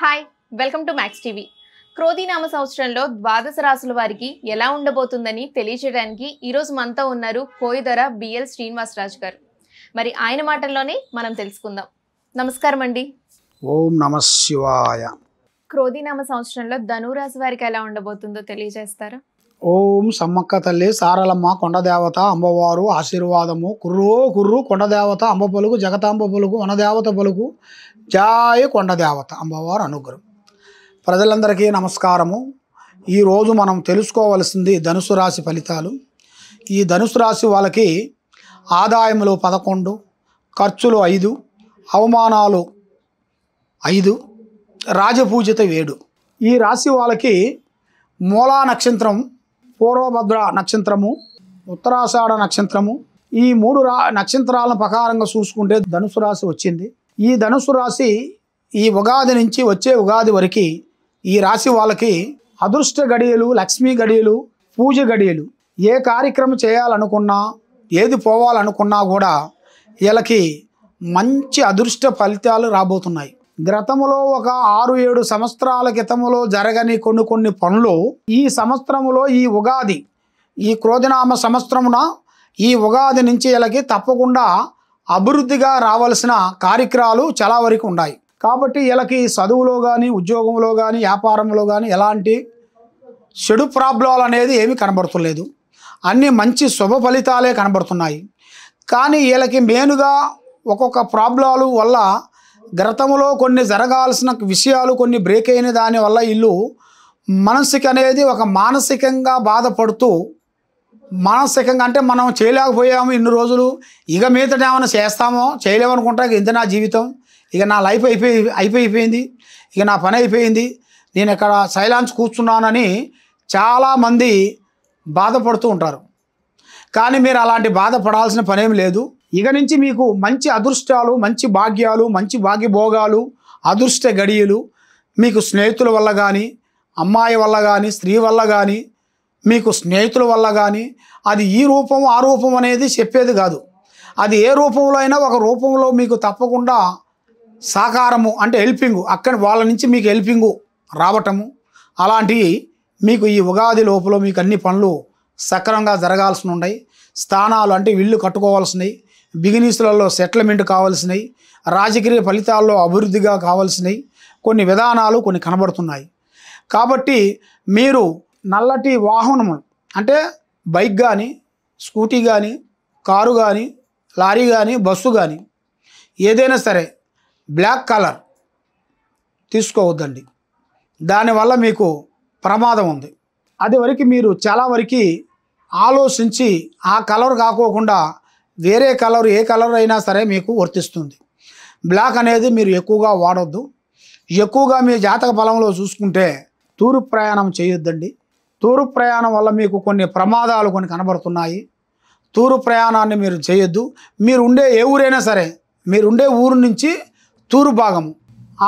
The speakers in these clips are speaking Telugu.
Hi welcome to max TV. క్రోధినామ సంవత్సరంలో ద్వాదశ రాశుల వారికి ఎలా ఉండబోతుందని తెలియజేయడానికి ఈరోజు మనతో ఉన్నారు కోయిదర బిఎల్ శ్రీనివాసరాజు గారు. మరి ఆయన మాటల్లోనే మనం తెలుసుకుందాం. నమస్కారం అండి. ఓం నమ శివాయ. క్రోధినామ సంవత్సరంలో ధనురాశి వారికి ఎలా ఉండబోతుందో తెలియజేస్తారా? ఓం సమ్మక్క తల్లి సారలమ్మ కొండదేవత అమ్మవారు ఆశీర్వాదము. కుర్రో కుర్రు కొండదేవత అమ్మ పలుకు జగతాంబ పలుకు వనదేవత పలుకు జాయ కొండదేవత అమ్మవారు అనుగ్రహం. ప్రజలందరికీ నమస్కారము. ఈరోజు మనం తెలుసుకోవలసింది ధనుసు రాశి ఫలితాలు. ఈ ధనుసు రాశి వాళ్ళకి ఆదాయములు 11, ఖర్చులు 5, అవమానాలు 5, రాజపూజిత 7. ఈ రాశి వాళ్ళకి మూలా నక్షత్రం, పూర్వభద్ర నక్షత్రము, ఉత్తరాషాఢ నక్షత్రము, ఈ 3 నక్షత్రాల ప్రకారంగా చూసుకుంటే ధనుసు రాశి వచ్చింది. ఈ ధనుసు రాశి ఈ ఉగాది నుంచి వచ్చే ఉగాది వరకు ఈ రాశి వాళ్ళకి అదృష్ట గడియలు, లక్ష్మీ గడియలు, పూజ గడియలు. ఏ కార్యక్రమం చేయాలనుకున్నా, ఏది పోవాలనుకున్నా కూడా వీళ్ళకి మంచి అదృష్ట ఫలితాలు రాబోతున్నాయి. గతములో ఒక 6-7 సంవత్సరాల క్రితములో జరగని కొన్ని పనులు ఈ సంవత్సరములో ఈ ఉగాది, ఈ క్రోధినామ సంవత్సరమున ఈ ఉగాది నుంచి వీళ్ళకి తప్పకుండా అభివృద్ధిగా రావాల్సిన కార్యక్రమాలు చాలా వరకు ఉన్నాయి. కాబట్టి వీళ్ళకి చదువులో కానీ, ఉద్యోగంలో కానీ, వ్యాపారంలో కానీ ఎలాంటి చెడు ప్రాబ్లాలు అనేది ఏమీ కనబడుతులేదు. అన్నీ మంచి శుభ ఫలితాలే కనబడుతున్నాయి. కానీ వీళ్ళకి మెయిన్గా ఒక్కొక్క ప్రాబ్లాలు వల్ల గతములో కొన్ని జరగాల్సిన విషయాలు కొన్ని బ్రేక్ అయిన దానివల్ల వీళ్ళు మనసుకి అనేది ఒక మానసికంగా బాధపడుతూ, మానసికంగా అంటే మనం చేయలేకపోయాము ఇన్ని రోజులు, ఇక మీదట ఏమైనా చేస్తామో చేయలేమనుకుంటా, ఇంత నా జీవితం, ఇక నా లైఫ్ అయిపోయింది, ఇక నా పని అయిపోయింది, నేను ఇక్కడ సైలెన్స్ కూర్చున్నానని చాలామంది బాధపడుతూ ఉంటారు. కానీ మీరు అలాంటి బాధపడాల్సిన పనేం లేదు. ఇక నుంచి మీకు మంచి అదృష్టాలు, మంచి భాగ్యాలు, మంచి భాగ్యభోగాలు, అదృష్ట గడియలు మీకు స్నేహితుల వల్ల కానీ, అమ్మాయి వల్ల కానీ, స్త్రీ వల్ల కానీ, మీకు స్నేహితుల వల్ల కానీ, అది ఈ రూపం ఆ రూపం అనేది చెప్పేది కాదు. అది ఏ రూపంలో అయినా ఒక రూపంలో మీకు తప్పకుండా సహకారము అంటే హెల్పింగు, అక్కడ వాళ్ళ నుంచి మీకు హెల్పింగు రావటము, అలాంటివి మీకు ఈ ఉగాది లోపల మీకు అన్ని పనులు సక్రమంగా జరగాల్సి ఉన్నాయి. స్థానాలు అంటే ఇల్లు కట్టుకోవాల్సినవి, బిజినెస్లలో సెటిల్మెంట్ కావాల్సినవి, రాజకీయ ఫలితాల్లో అభివృద్ధిగా కావాల్సినవి కొన్ని విధానాలు కొన్ని కనబడుతున్నాయి. కాబట్టి మీరు నల్లటి వాహనము అంటే బైక్ కానీ, స్కూటీ కానీ, కారు కానీ, లారీ కానీ, బస్సు కానీ ఏదైనా సరే బ్లాక్ కలర్ తీసుకోవద్దండి. దానివల్ల మీకు ప్రమాదం ఉంది. అది వరకు మీరు చాలా వరకు ఆలోచించి ఆ కలర్ కాకోకుండా వేరే కలర్ ఏ కలర్ అయినా సరే మీకు వర్తిస్తుంది. బ్లాక్ అనేది మీరు ఎక్కువగా వాడొద్దు. ఎక్కువగా మీ జాతక బలంలో చూసుకుంటే తూర్పు ప్రయాణం చేయొద్దండి. తూర్పు ప్రయాణం వల్ల మీకు కొన్ని ప్రమాదాలు కొన్ని కనబడుతున్నాయి. తూర్పు ప్రయాణాన్ని మీరు చేయొద్దు. మీరు ఉండే ఏ ఊరైనా సరే, మీరు ఉండే ఊరు నుంచి తూర్పు భాగము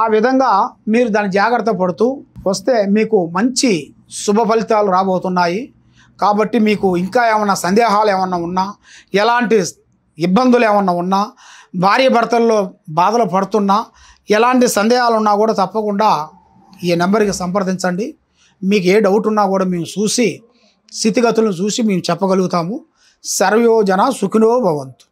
ఆ విధంగా మీరు దాన్ని జాగ్రత్త పడుతూ వస్తే మీకు మంచి శుభ ఫలితాలు రాబోతున్నాయి. కాబట్టి మీకు ఇంకా ఏమన్నా సందేహాలు ఏమన్నా ఉన్నా, ఎలాంటి ఇబ్బందులు ఏమన్నా ఉన్నా, భార్య భర్తల్లో బాధలు పడుతున్నా, ఎలాంటి సందేహాలు ఉన్నా కూడా తప్పకుండా ఈ నెంబర్కి సంప్రదించండి. మీకు ఏ డౌట్ ఉన్నా కూడా మేము చూసి స్థితిగతులను చూసి మేము చెప్పగలుగుతాము. సర్వయోజన సుఖినో భవంతు.